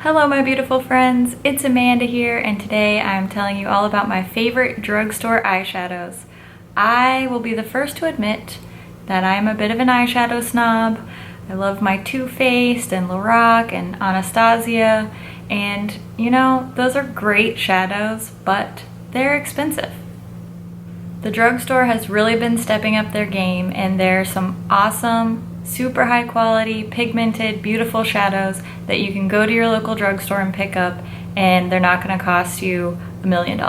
Hello my beautiful friends, it's Amanda here, and today I'm telling you all about my favorite drugstore eyeshadows. I will be the first to admit that I'm a bit of an eyeshadow snob. I love my Too Faced and Lorac and Anastasia, and you know, those are great shadows, but they're expensive. The drugstore has really been stepping up their game, and there's some awesome, super high quality, pigmented, beautiful shadows that you can go to your local drugstore and pick up, and they're not going to cost you $1 million.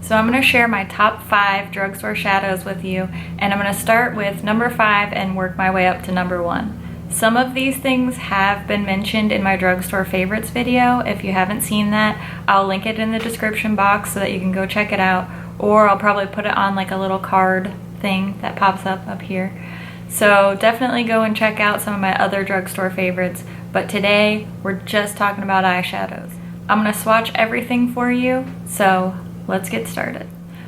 So I'm going to share my top 5 drugstore shadows with you, and I'm going to start with number 5 and work my way up to number 1. Some of these things have been mentioned in my drugstore favorites video. If you haven't seen that, I'll link it in the description box so that you can go check it out, or I'll probably put it on like a little card thing that pops up here. So definitely go and check out some of my other drugstore favorites, but today we're just talking about eyeshadows. I'm going to swatch everything for you, so let's get started.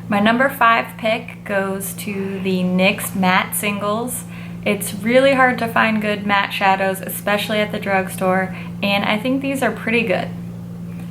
My number 5 pick goes to the NYX Matte Singles. It's really hard to find good matte shadows, especially at the drugstore, and I think these are pretty good.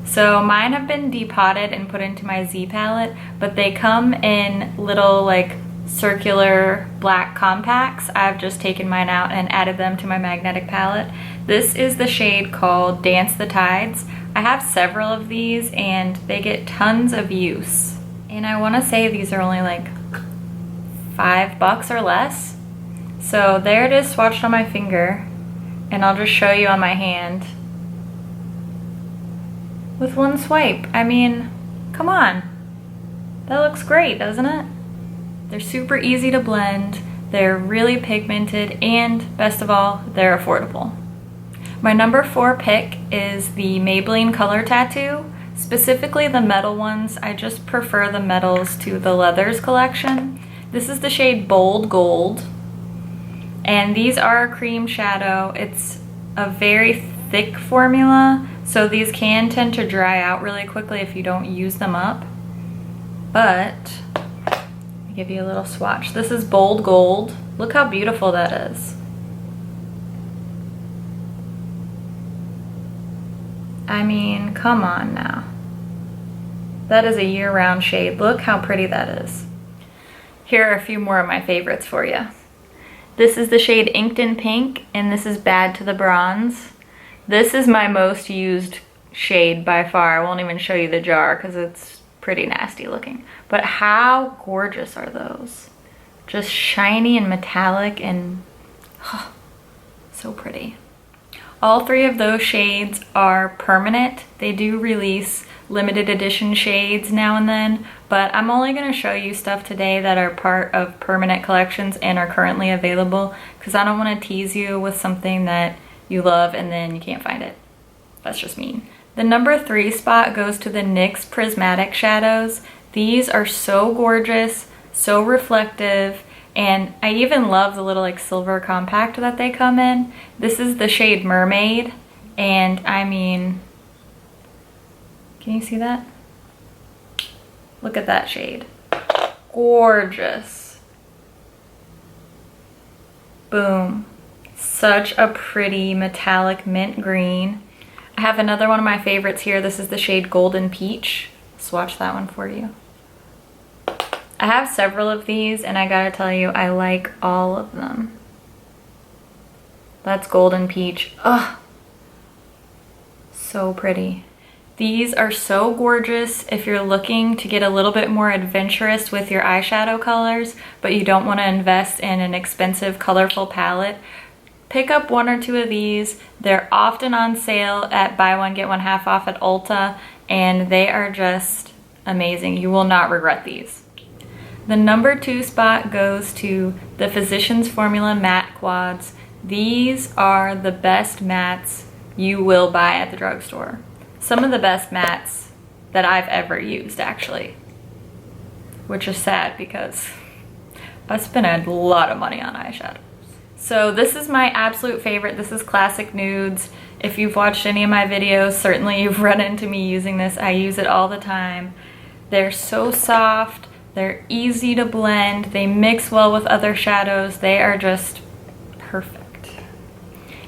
So mine have been depotted and put into my Z palette, but they come in little like circular black compacts. I've just taken mine out and added them to my magnetic palette. This is the shade called Dance the Tides. I have several of these and they get tons of use. And I want to say these are only like $5 or less. So there it is swatched on my finger, and I'll just show you on my hand with one swipe. I mean, come on. That looks great, doesn't it? They're super easy to blend, they're really pigmented, and best of all, they're affordable. My number 4 pick is the Maybelline Color Tattoo, specifically the metal ones. I just prefer the metals to the leathers collection. This is the shade Bold Gold, and these are a cream shadow. It's a very thick formula, so these can tend to dry out really quickly if you don't use them up, but give you a little swatch. This is Bold Gold. Look how beautiful that is. I mean, come on now. That is a year-round shade. Look how pretty that is. Here are a few more of my favorites for you. This is the shade Inked in Pink, and this is Bad to the Bronze. This is my most used shade by far. I won't even show you the jar because it's pretty nasty looking, but how gorgeous are those? Just shiny and metallic and so pretty. All 3 of those shades are permanent. They do release limited edition shades now and then, but I'm only going to show you stuff today that are part of permanent collections and are currently available, because I don't want to tease you with something that you love and then you can't find it. That's just mean. The number 3 spot goes to the NYX Prismatic shadows. These are so gorgeous, so reflective, and I even love the little like silver compact that they come in. This is the shade Mermaid, and I mean, can you see that? Look at that shade. Gorgeous. Boom. Such a pretty metallic mint green. I have another one of my favorites here. This is the shade Golden Peach. Swatch that one for you. I have several of these, and I gotta tell you, I like all of them. That's Golden Peach. Ugh, so pretty. These are so gorgeous if you're looking to get a little bit more adventurous with your eyeshadow colors, but you don't want to invest in an expensive, colorful palette. Pick up 1 or 2 of these. They're often on sale at buy one get one half off at Ulta, and they are just amazing. You will not regret these. The number 2 spot goes to the Physicians Formula Matte Quads. These are the best mattes you will buy at the drugstore. Some of the best mattes that I've ever used, actually, which is sad because I spent a lot of money on eyeshadow. So this is my absolute favorite. This is Classic Nudes. If you've watched any of my videos, certainly you've run into me using this. I use it all the time. They're so soft, they're easy to blend, they mix well with other shadows, they are just perfect.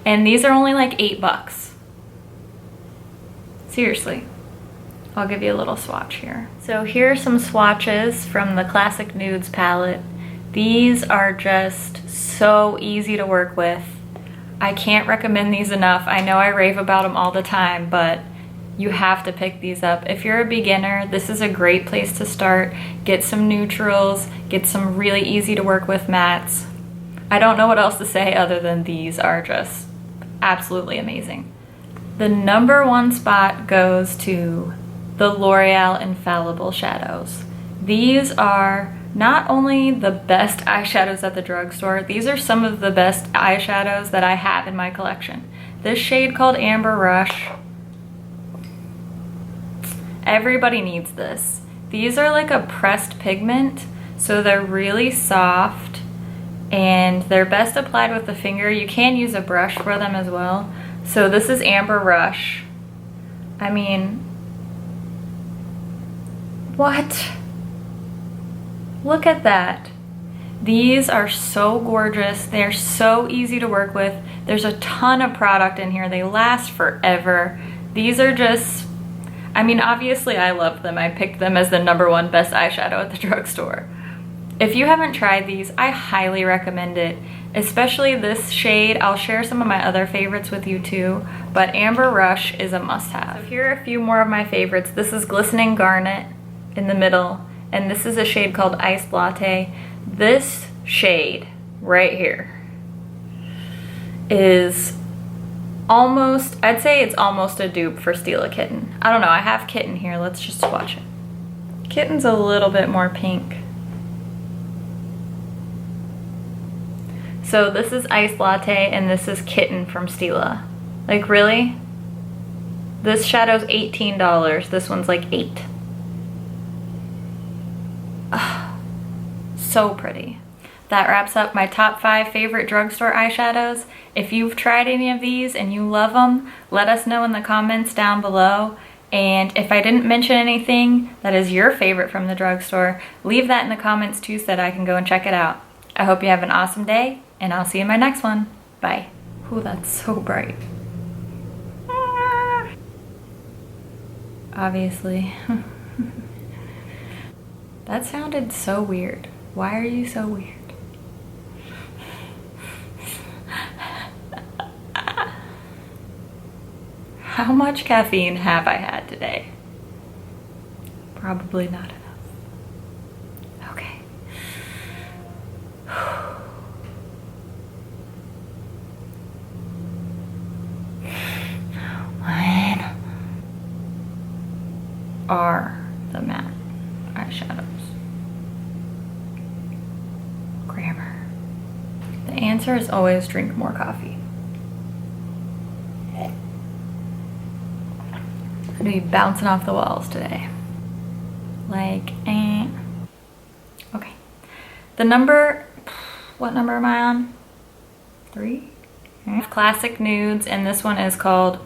And these are only like $8. Seriously. I'll give you a little swatch here. So here are some swatches from the Classic Nudes palette. These are just so easy to work with. I can't recommend these enough. I know I rave about them all the time, but you have to pick these up. If you're a beginner, this is a great place to start. Get some neutrals, get some really easy to work with mattes. I don't know what else to say other than these are just absolutely amazing. The #1 spot goes to the L'Oreal Infallible shadows. These are not only the best eyeshadows at the drugstore, these are some of the best eyeshadows that I have in my collection. This shade called Amber Rush, everybody needs this. These are like a pressed pigment, so they're really soft and they're best applied with the finger. You can use a brush for them as well. So this is Amber Rush. I mean, what? Look at that. These are so gorgeous. They're so easy to work with. There's a ton of product in here. They last forever. These are just, I mean, obviously I love them. I picked them as the #1 best eyeshadow at the drugstore. If you haven't tried these, I highly recommend it, especially this shade. I'll share some of my other favorites with you too, but Amber Rush is a must-have. So here are a few more of my favorites. This is Glistening Garnet in the middle, and this is a shade called Iced Latte. This shade right here is almost, I'd say it's almost a dupe for Steal a Kitten. I don't know, I have Kitten here, let's just swatch it. Kitten's a little bit more pink. So this is Iced Latte and this is Kitten from Stila. Like, really? This shadow's $18, this one's like $8. So pretty. That wraps up my top 5 favorite drugstore eyeshadows. If you've tried any of these and you love them, let us know in the comments down below. And if I didn't mention anything that is your favorite from the drugstore, leave that in the comments too so that I can go and check it out. I hope you have an awesome day, and I'll see you in my next one. Bye. Ooh, that's so bright. Obviously. That sounded so weird. Why are you so weird? How much caffeine have I had today? Probably not enough. Okay. When are the matte eyeshadows? Grammar. The answer is always drink more coffee. I'm gonna be bouncing off the walls today. Like, okay. The number, what number am I on? 3? Okay. Classic Nudes, and this one is called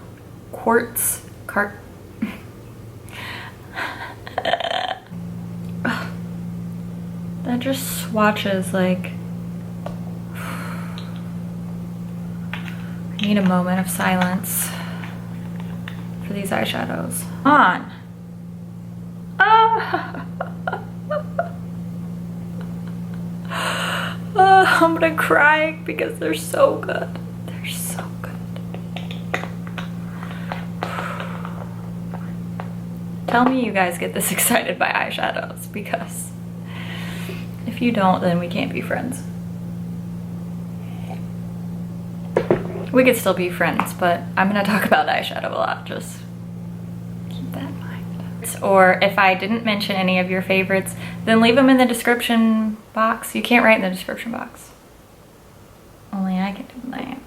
Quartz Cart. That just swatches like, I need a moment of silence for these eyeshadows. On. Ah. I'm gonna cry because they're so good. They're so good. Tell me you guys get this excited by eyeshadows, because if you don't, then we can't be friends. We could still be friends, but I'm gonna talk about eyeshadow a lot, just keep that in mind. Or if I didn't mention any of your favorites, then leave them in the description box. You can't write in the description box. Only I can do that.